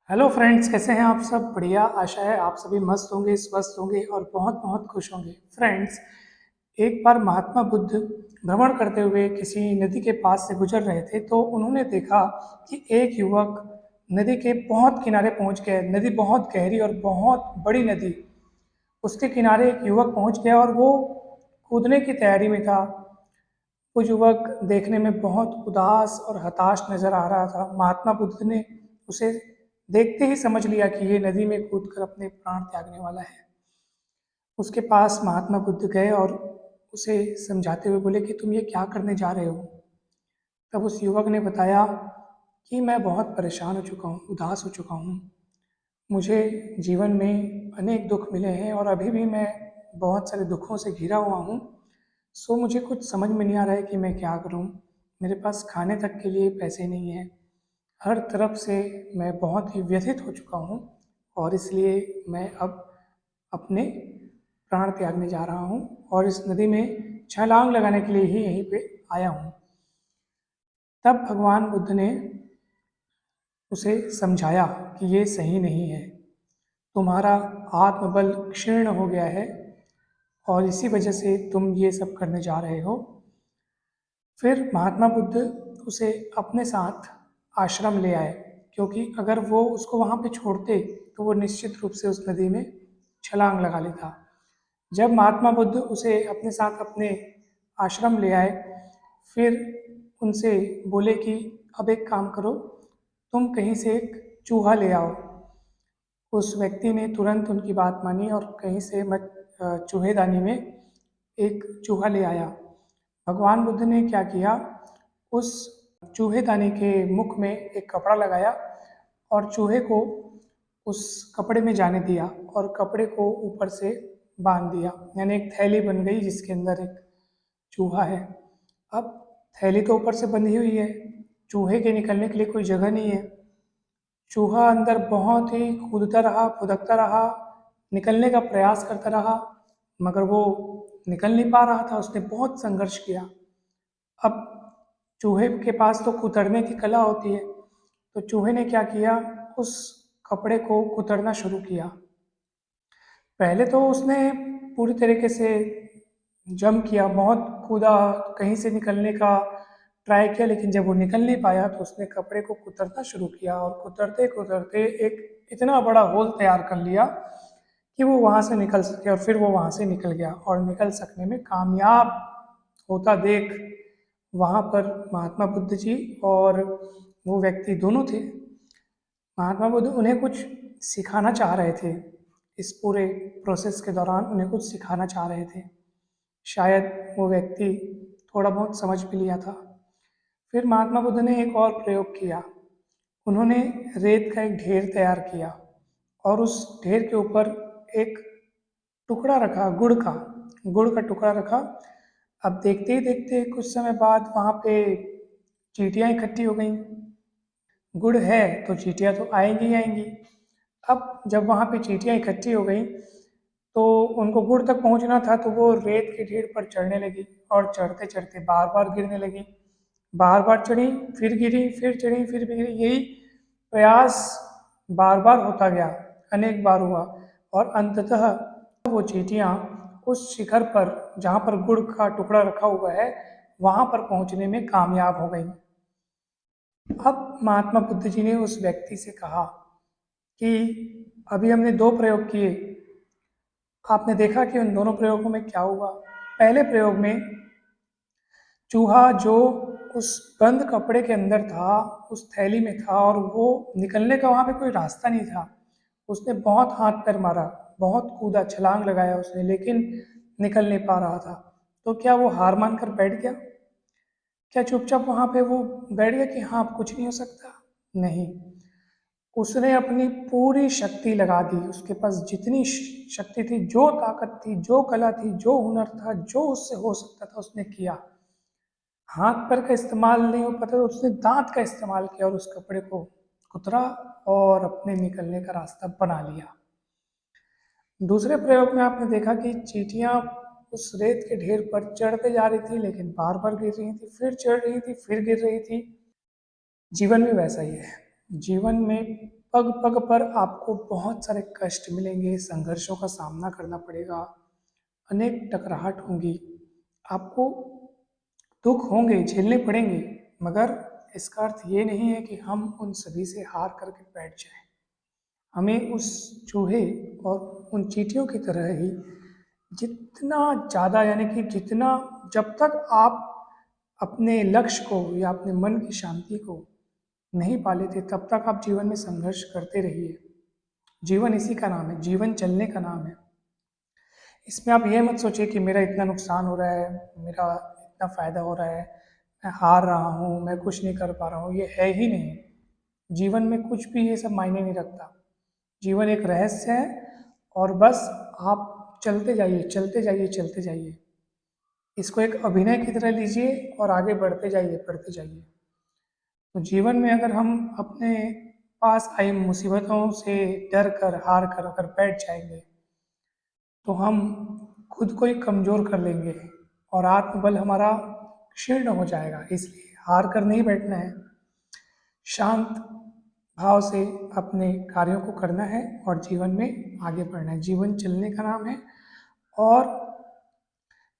Hello friends, कैसे हैं आप सब? बढ़िया। आशा है आप सभी मस्त होंगे, स्वस्थ होंगे और बहुत बहुत खुश होंगे। फ्रेंड्स, एक बार महात्मा बुद्ध भ्रमण करते हुए किसी नदी के पास से गुजर रहे थे तो उन्होंने देखा कि एक युवक नदी के बहुत किनारे पहुंच गया। नदी बहुत गहरी और बहुत बड़ी नदी। उसके किनारे एक युवक पहुंच गया और वो कूदने की तैयारी में था। वो युवक देखने में बहुत उदास और हताश नजर आ रहा था। महात्मा बुद्ध ने उसे देखते ही समझ लिया कि ये नदी में कूदकर अपने प्राण त्यागने वाला है। उसके पास महात्मा बुद्ध गए और उसे समझाते हुए बोले कि तुम ये क्या करने जा रहे हो। तब उस युवक ने बताया कि मैं बहुत परेशान हो चुका हूँ, उदास हो चुका हूँ। मुझे जीवन में अनेक दुख मिले हैं और अभी भी मैं बहुत सारे दुखों से घिरा हुआ हूँ। सो मुझे कुछ समझ में नहीं आ रहा है कि मैं क्या करूँ। मेरे पास खाने तक के लिए पैसे नहीं हैं। हर तरफ से मैं बहुत ही व्यथित हो चुका हूँ और इसलिए मैं अब अपने प्राण त्यागने जा रहा हूँ और इस नदी में छलांग लगाने के लिए ही यहीं पे आया हूँ। तब भगवान बुद्ध ने उसे समझाया कि ये सही नहीं है। तुम्हारा आत्मबल क्षीण हो गया है और इसी वजह से तुम ये सब करने जा रहे हो। फिर महात्मा बुद्ध उसे अपने साथ आश्रम ले आए, क्योंकि अगर वो उसको वहाँ पे छोड़ते तो वो निश्चित रूप से उस नदी में छलांग लगा लेता। जब महात्मा बुद्ध उसे अपने साथ अपने आश्रम ले आए, फिर उनसे बोले कि अब एक काम करो, तुम कहीं से एक चूहा ले आओ। उस व्यक्ति ने तुरंत उनकी बात मानी और कहीं से चूहेदानी में एक चूहा ले आया। भगवान बुद्ध ने क्या किया, उस चूहेदानी के मुख में एक कपड़ा लगाया और चूहे को उस कपड़े में जाने दिया और कपड़े को ऊपर से बांध दिया। यानी एक थैली बन गई जिसके अंदर एक चूहा है। अब थैली तो ऊपर से बंधी हुई है, चूहे के निकलने के लिए कोई जगह नहीं है। चूहा अंदर बहुत ही कूदता रहा, फुदकता रहा, निकलने का प्रयास करता रहा, मगर वो निकल नहीं पा रहा था। उसने बहुत संघर्ष किया। अब चूहे के पास तो कुतरने की कला होती है, तो चूहे ने क्या किया, उस कपड़े को कुतरना शुरू किया। पहले तो उसने पूरी तरीके से जंप किया, बहुत कूदा, कहीं से निकलने का ट्राई किया, लेकिन जब वो निकल नहीं पाया तो उसने कपड़े को कुतरना शुरू किया और कुतरते कुतरते एक इतना बड़ा होल तैयार कर लिया कि वो वहाँ से निकल सके। और फिर वो वहाँ से निकल गया और निकल सकने में कामयाब होता देख वहाँ पर महात्मा बुद्ध जी और वो व्यक्ति दोनों थे। महात्मा बुद्ध उन्हें कुछ सिखाना चाह रहे थे। इस पूरे प्रोसेस के दौरान उन्हें कुछ सिखाना चाह रहे थे। शायद वो व्यक्ति थोड़ा बहुत समझ भी लिया था। फिर महात्मा बुद्ध ने एक और प्रयोग किया। उन्होंने रेत का एक ढेर तैयार किया और उस ढेर के ऊपर एक टुकड़ा रखा, गुड़ का टुकड़ा रखा। अब देखते ही देखते कुछ समय बाद वहाँ पे चींटियाँ इकट्ठी हो गईं। गुड़ है तो चींटियाँ तो आएंगी ही आएंगी। अब जब वहाँ पे चींटियाँ इकट्ठी हो गई तो उनको गुड़ तक पहुँचना था, तो वो रेत की ढेर पर चढ़ने लगी और चढ़ते चढ़ते बार बार गिरने लगी। बार बार चढ़ी, फिर गिरी, फिर चढ़ी, फिर भी गिरी। यही प्रयास बार बार होता गया, अनेक बार हुआ और अंततः वो चींटियाँ उस शिखर पर जहाँ पर गुड़ का टुकड़ा रखा हुआ है वहाँ पर पहुँचने में कामयाब हो गई। अब महात्मा बुद्ध जी ने उस व्यक्ति से कहा कि अभी हमने दो प्रयोग किए, आपने देखा कि उन दोनों प्रयोगों में क्या हुआ। पहले प्रयोग में चूहा जो उस बंद कपड़े के अंदर था, उस थैली में था और वो निकलने का वहाँ पे कोई रास्ता नहीं था। उसने बहुत हाथ पैर मारा, बहुत कूदा, छलांग लगाया उसने, लेकिन निकल नहीं पा रहा था। तो क्या वो हार मानकर बैठ गया? क्या चुपचाप वहाँ पे वो बैठ गया कि हाँ अब कुछ नहीं हो सकता? नहीं, उसने अपनी पूरी शक्ति लगा दी। उसके पास जितनी शक्ति थी, जो ताकत थी, जो कला थी, जो हुनर था, जो उससे हो सकता था उसने किया। हाथ पैर का इस्तेमाल नहीं हो पाता तो उसने दांत का इस्तेमाल किया और उस कपड़े को कुतरा और अपने निकलने का रास्ता बना लिया। दूसरे प्रयोग में आपने देखा कि चींटियां उस रेत के ढेर पर चढ़ते जा रही थी, लेकिन बार बार गिर रही थी, फिर चढ़ रही थी, फिर गिर रही थी। जीवन में वैसा ही है। जीवन में पग पग पर आपको बहुत सारे कष्ट मिलेंगे, संघर्षों का सामना करना पड़ेगा, अनेक टकराहट होंगी, आपको दुख होंगे, झेलने पड़ेंगे, मगर इसका अर्थ ये नहीं है कि हम उन सभी से हार करके बैठ जाएं। हमें उस चूहे और उन चींटियों की तरह ही जितना ज़्यादा, यानी कि जितना, जब तक आप अपने लक्ष्य को या अपने मन की शांति को नहीं पा लेते तब तक आप जीवन में संघर्ष करते रहिए। जीवन इसी का नाम है, जीवन चलने का नाम है। इसमें आप ये मत सोचिए कि मेरा इतना नुकसान हो रहा है, मेरा इतना फ़ायदा हो रहा है, मैं हार रहा हूँ, मैं कुछ नहीं कर पा रहा हूँ, ये है ही नहीं। जीवन में कुछ भी ये सब मायने नहीं रखता। जीवन एक रहस्य है और बस आप चलते जाइए, चलते जाइए, चलते जाइए। इसको एक अभिनय की तरह लीजिए और आगे बढ़ते जाइए, बढ़ते जाइए। तो जीवन में अगर हम अपने पास आई मुसीबतों से डर कर, हार कर अगर बैठ जाएंगे तो हम खुद को ही कमज़ोर कर लेंगे और आत्मबल हमारा क्षीण हो जाएगा। इसलिए हार कर नहीं बैठना है, शांत भाव से अपने कार्यों को करना है और जीवन में आगे बढ़ना है। जीवन चलने का नाम है और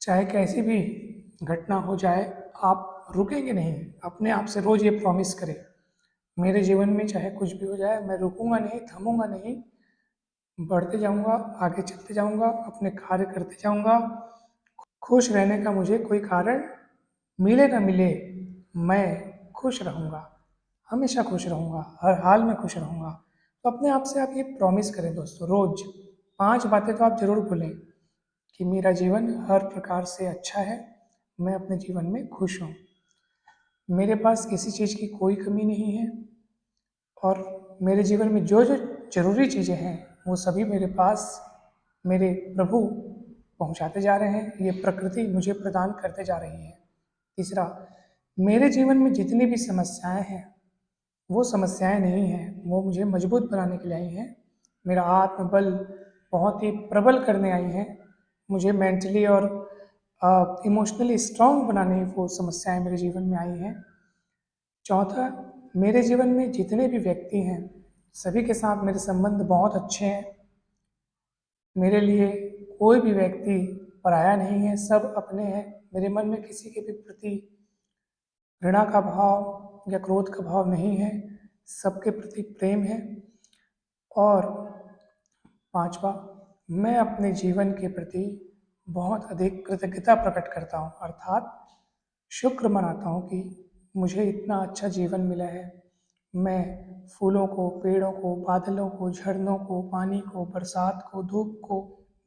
चाहे कैसी भी घटना हो जाए, आप रुकेंगे नहीं। अपने आप से रोज़ ये प्रॉमिस करें, मेरे जीवन में चाहे कुछ भी हो जाए, मैं रुकूंगा नहीं, थमूंगा नहीं, बढ़ते जाऊंगा, आगे चलते जाऊंगा, अपने कार्य करते जाऊंगा। खुश रहने का मुझे कोई कारण मिले ना मिले, मैं खुश रहूंगा, हमेशा खुश रहूंगा, हर हाल में खुश रहूंगा। तो अपने आप से आप ये प्रॉमिस करें दोस्तों, रोज 5 बातें तो आप जरूर बोलें कि मेरा जीवन हर प्रकार से अच्छा है, मैं अपने जीवन में खुश हूँ, मेरे पास किसी चीज़ की कोई कमी नहीं है और मेरे जीवन में जो जो जरूरी चीज़ें हैं वो सभी मेरे पास मेरे प्रभु पहुंचाते जा रहे हैं, ये प्रकृति मुझे प्रदान करते जा रही है। तीसरा, मेरे जीवन में जितनी भी समस्याएं हैं वो समस्याएं नहीं हैं, वो मुझे मजबूत बनाने के लिए आई हैं, मेरा आत्मबल बहुत ही प्रबल करने आई हैं, मुझे मेंटली और इमोशनली स्ट्रांग बनाने वो समस्याएं मेरे जीवन में आई हैं। चौथा, मेरे जीवन में जितने भी व्यक्ति हैं सभी के साथ मेरे संबंध बहुत अच्छे हैं, मेरे लिए कोई भी व्यक्ति पराया नहीं है, सब अपने हैं। मेरे मन में किसी के भी प्रति घृणा का भाव या क्रोध का भाव नहीं है, सबके प्रति प्रेम है। और पांचवा, मैं अपने जीवन के प्रति बहुत अधिक कृतज्ञता प्रकट करता हूँ, अर्थात शुक्र मनाता हूँ कि मुझे इतना अच्छा जीवन मिला है। मैं फूलों को, पेड़ों को, बादलों को, झरनों को, पानी को, बरसात को, धूप को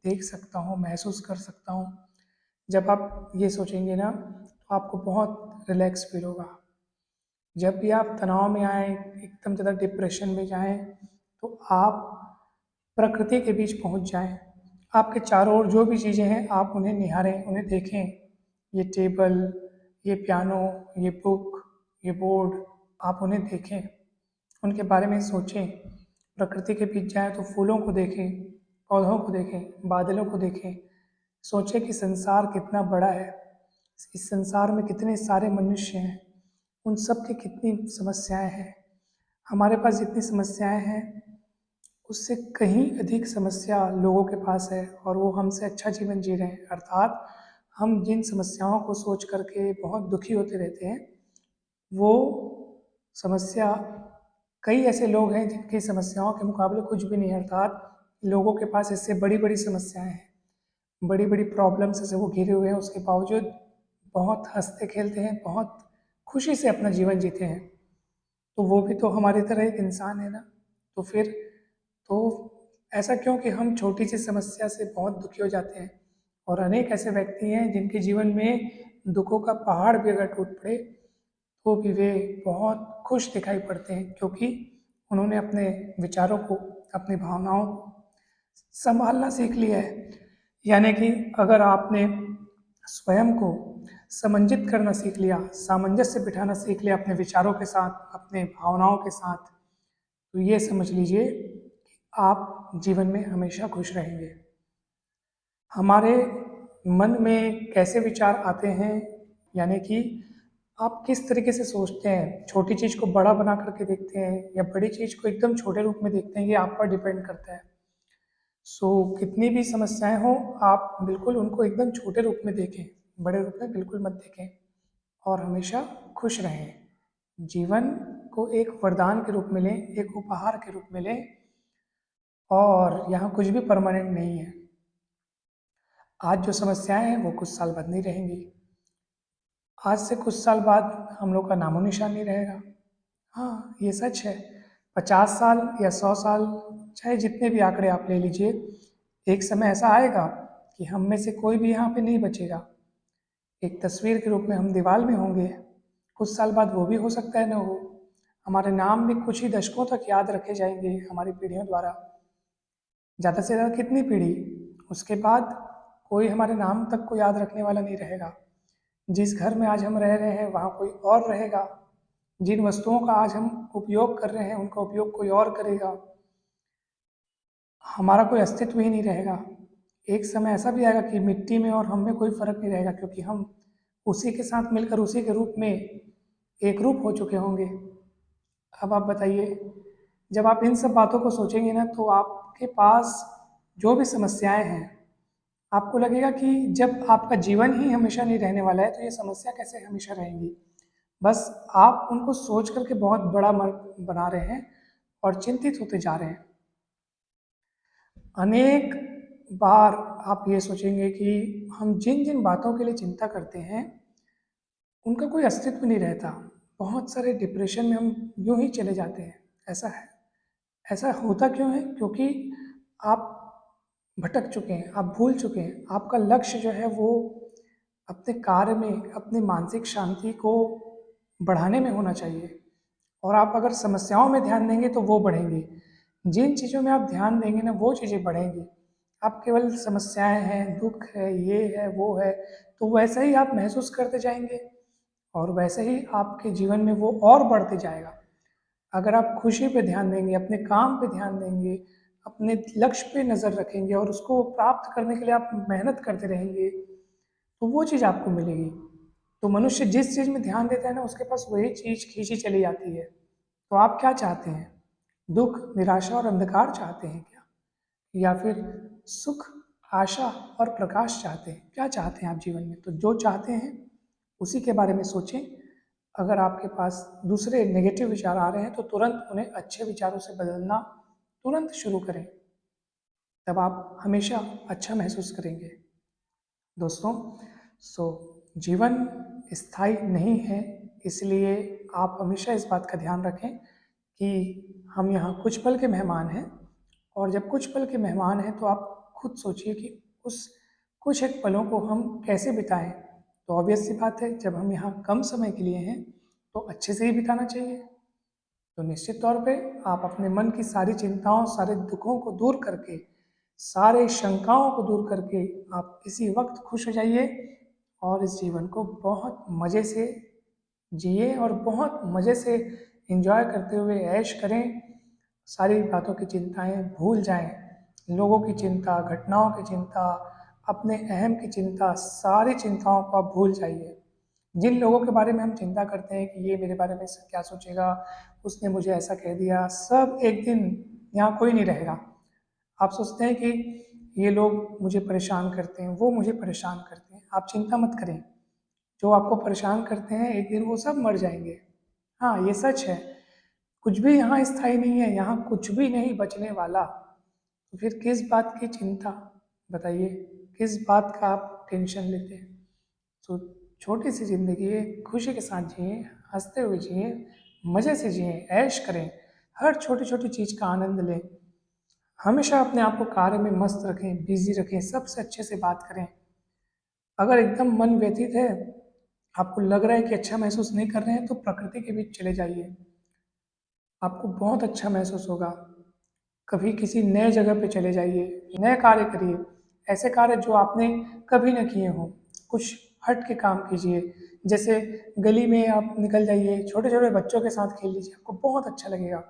देख सकता हूँ, महसूस कर सकता हूँ। जब आप ये सोचेंगे ना तो आपको बहुत रिलैक्स फील होगा। जब भी आप तनाव में आए, एकदम ज़्यादा डिप्रेशन में जाएं, तो आप प्रकृति के बीच पहुंच जाएं, आपके चारों ओर जो भी चीज़ें हैं आप उन्हें निहारें, उन्हें देखें। ये टेबल, ये पियानो, ये बुक, ये बोर्ड, आप उन्हें देखें, उनके बारे में सोचें। प्रकृति के बीच जाएं तो फूलों को देखें, पौधों को देखें, बादलों को देखें। सोचें कि संसार कितना बड़ा है, इस संसार में कितने सारे मनुष्य हैं, उन सब की कितनी समस्याएं हैं। हमारे पास जितनी समस्याएं हैं उससे कहीं अधिक समस्या लोगों के पास है और वो हमसे अच्छा जीवन जी रहे हैं। अर्थात हम जिन समस्याओं को सोच करके बहुत दुखी होते रहते हैं, वो समस्या, कई ऐसे लोग हैं जिनकी समस्याओं के मुकाबले कुछ भी नहीं है। अर्थात लोगों के पास इससे बड़ी बड़ी समस्याएं हैं, बड़ी बड़ी प्रॉब्लम्स से वो घिरे हुए हैं, उसके बावजूद बहुत हंसते खेलते हैं, बहुत खुशी से अपना जीवन जीते हैं। तो वो भी तो हमारी तरह एक इंसान है ना। तो फिर तो ऐसा क्यों कि हम छोटी सी समस्या से बहुत दुखी हो जाते हैं, और अनेक ऐसे व्यक्ति हैं जिनके जीवन में दुखों का पहाड़ भी अगर टूट पड़े तो भी वे बहुत खुश दिखाई पड़ते हैं, क्योंकि उन्होंने अपने विचारों को, अपनी भावनाओं को संभालना सीख लिया है। यानी कि अगर आपने स्वयं को समंजित करना सीख लिया, सामंजस्य बिठाना सीख लिया अपने विचारों के साथ, अपने भावनाओं के साथ, तो ये समझ लीजिए कि आप जीवन में हमेशा खुश रहेंगे। हमारे मन में कैसे विचार आते हैं, यानी कि आप किस तरीके से सोचते हैं, छोटी चीज़ को बड़ा बना करके देखते हैं या बड़ी चीज़ को एकदम छोटे रूप में देखते हैं, ये आप पर डिपेंड करता है। सो कितनी भी समस्याएं हों, आप बिल्कुल उनको एकदम छोटे रूप में देखें, बड़े रूप में बिल्कुल मत देखें और हमेशा खुश रहें। जीवन को एक वरदान के रूप में लें, एक उपहार के रूप में लें और यहाँ कुछ भी परमानेंट नहीं है। आज जो समस्याएं हैं वो कुछ साल बाद नहीं रहेंगी। आज से कुछ साल बाद हम लोग का नामो निशान नहीं रहेगा। हाँ, ये सच है। 50 साल या 100 साल, चाहे जितने भी आंकड़े आप ले लीजिए, एक समय ऐसा आएगा कि हम में से कोई भी यहाँ पे नहीं बचेगा। एक तस्वीर के रूप में हम दीवार में होंगे। कुछ साल बाद वो भी हो सकता है न हो। हमारे नाम भी कुछ ही दशकों तक याद रखे जाएंगे हमारी पीढ़ियों द्वारा। ज़्यादा से ज़्यादा कितनी पीढ़ी, उसके बाद कोई हमारे नाम तक को याद रखने वाला नहीं रहेगा। जिस घर में आज हम रह रहे हैं वहाँ कोई और रहेगा। जिन वस्तुओं का आज हम उपयोग कर रहे हैं उनका उपयोग कोई और करेगा। हमारा कोई अस्तित्व ही नहीं रहेगा। एक समय ऐसा भी आएगा कि मिट्टी में और हम में कोई फर्क नहीं रहेगा, क्योंकि हम उसी के साथ मिलकर उसी के रूप में एक रूप हो चुके होंगे। अब आप बताइए, जब आप इन सब बातों को सोचेंगे ना, तो आपके पास जो भी समस्याएं हैं, आपको लगेगा कि जब आपका जीवन ही हमेशा नहीं रहने वाला है तो ये समस्या कैसे हमेशा रहेंगी। बस आप उनको सोच करके बहुत बड़ा मन बना रहे हैं और चिंतित होते जा रहे हैं। अनेक बार आप ये सोचेंगे कि हम जिन जिन बातों के लिए चिंता करते हैं उनका कोई अस्तित्व नहीं रहता। बहुत सारे डिप्रेशन में हम यूं ही चले जाते हैं। ऐसा है। ऐसा होता क्यों है? क्योंकि आप भटक चुके हैं, आप भूल चुके हैं। आपका लक्ष्य जो है वो अपने कार्य में, अपनी मानसिक शांति को बढ़ाने में होना चाहिए। और आप अगर समस्याओं में ध्यान देंगे तो वो बढ़ेंगी। जिन चीज़ों में आप ध्यान देंगे ना, वो चीज़ें बढ़ेंगी। आप केवल समस्याएं हैं, दुख है, ये है, वो है, तो वैसा ही आप महसूस करते जाएंगे और वैसे ही आपके जीवन में वो और बढ़ते जाएगा। अगर आप खुशी पे ध्यान देंगे, अपने काम पे ध्यान देंगे, अपने लक्ष्य पे नज़र रखेंगे और उसको प्राप्त करने के लिए आप मेहनत करते रहेंगे, तो वो चीज़ आपको मिलेगी। तो मनुष्य जिस चीज़ में ध्यान देता है ना, उसके पास वही चीज़ खींची चली जाती है। तो आप क्या चाहते हैं? दुख, निराशा और अंधकार चाहते हैं क्या? या फिर सुख, आशा और प्रकाश चाहते हैं? क्या चाहते हैं आप जीवन में? तो जो चाहते हैं उसी के बारे में सोचें। अगर आपके पास दूसरे नेगेटिव विचार आ रहे हैं तो तुरंत उन्हें अच्छे विचारों से बदलना तुरंत शुरू करें। तब आप हमेशा अच्छा महसूस करेंगे। दोस्तों, सो जीवन स्थायी नहीं है, इसलिए आप हमेशा इस बात का ध्यान रखें कि हम यहाँ कुछ पल के मेहमान हैं। और जब कुछ पल के मेहमान हैं तो आप खुद सोचिए कि उस कुछ एक पलों को हम कैसे बिताएं। तो ऑब्वियस सी बात है, जब हम यहाँ कम समय के लिए हैं तो अच्छे से ही बिताना चाहिए। तो निश्चित तौर पे आप अपने मन की सारी चिंताओं, सारे दुखों को दूर करके, सारे शंकाओं को दूर करके आप इसी वक्त खुश हो जाइए और इस जीवन को बहुत मज़े से जिए और बहुत मज़े से एंजॉय करते हुए ऐश करें। सारी बातों की चिंताएं भूल जाएं। लोगों की चिंता, घटनाओं की चिंता, अपने अहम की चिंता, सारी चिंताओं को आप भूल जाइए। जिन लोगों के बारे में हम चिंता करते हैं कि ये मेरे बारे में क्या सोचेगा, उसने मुझे ऐसा कह दिया, सब एक दिन यहाँ कोई नहीं रहेगा। आप सोचते हैं कि ये लोग मुझे परेशान करते हैं, वो मुझे परेशान करते हैं, आप चिंता मत करें। जो आपको परेशान करते हैं एक दिन वो सब मर जाएंगे। हाँ, ये सच है। कुछ भी यहाँ स्थायी नहीं है, यहाँ कुछ भी नहीं बचने वाला। तो फिर किस बात की चिंता? बताइए, किस बात का आप टेंशन लेते हैं? तो छोटी सी जिंदगी है, खुशी के साथ जिए, हंसते हुए जिए, मज़े से जिए, ऐश करें, हर छोटी छोटी चीज़ का आनंद लें। हमेशा अपने आप को कार्य में मस्त रखें, बिजी रखें, सबसे अच्छे से बात करें। अगर एकदम मन व्यथित है, आपको लग रहा है कि अच्छा महसूस नहीं कर रहे हैं, तो प्रकृति के बीच चले जाइए, आपको बहुत अच्छा महसूस होगा। कभी किसी नए जगह पे चले जाइए, नए कार्य करिए, ऐसे कार्य जो आपने कभी न किए हों। कुछ हट के काम कीजिए, जैसे गली में आप निकल जाइए, छोटे छोटे बच्चों के साथ खेल लीजिए, आपको बहुत अच्छा लगेगा।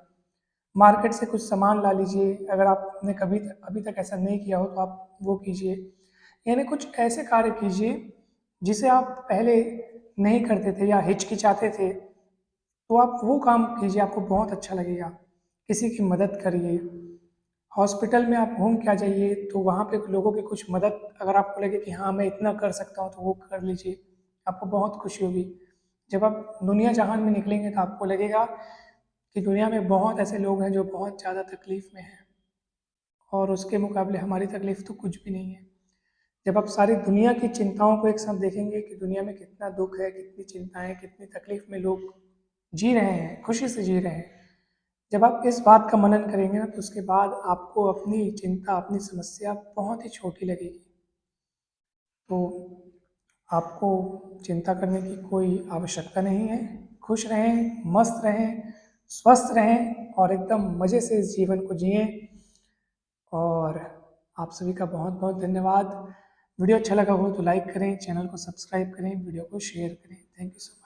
मार्केट से कुछ सामान ला लीजिए, अगर आपने कभी अभी तक ऐसा नहीं किया हो तो आप वो कीजिए। यानी कुछ ऐसे कार्य कीजिए जिसे आप पहले नहीं करते थे या हिचकिचाते थे, तो आप वो काम कीजिए, आपको बहुत अच्छा लगेगा। किसी की मदद करिए। हॉस्पिटल में आप घूम के आ जाइए, तो वहाँ पे लोगों की कुछ मदद अगर आपको लगे कि हाँ मैं इतना कर सकता हूँ तो वो कर लीजिए, आपको बहुत खुशी होगी। जब आप दुनिया जहान में निकलेंगे तो आपको लगेगा कि दुनिया में बहुत ऐसे लोग हैं जो बहुत ज़्यादा तकलीफ़ में हैं, और उसके मुकाबले हमारी तकलीफ़ तो कुछ भी नहीं है। जब आप सारी दुनिया की चिंताओं को एक साथ देखेंगे कि दुनिया में कितना दुख है, कितनी चिंताएं, कितनी तकलीफ में लोग जी रहे हैं, खुशी से जी रहे हैं, जब आप इस बात का मनन करेंगे ना, तो उसके बाद आपको अपनी चिंता, अपनी समस्या बहुत ही छोटी लगेगी। तो आपको चिंता करने की कोई आवश्यकता नहीं है। खुश रहें, मस्त रहें, स्वस्थ रहें और एकदम मज़े से इस जीवन को जिएं। और आप सभी का बहुत बहुत धन्यवाद। वीडियो अच्छा लगा हो तो लाइक करें, चैनल को सब्सक्राइब करें, वीडियो को शेयर करें। Thank you so much.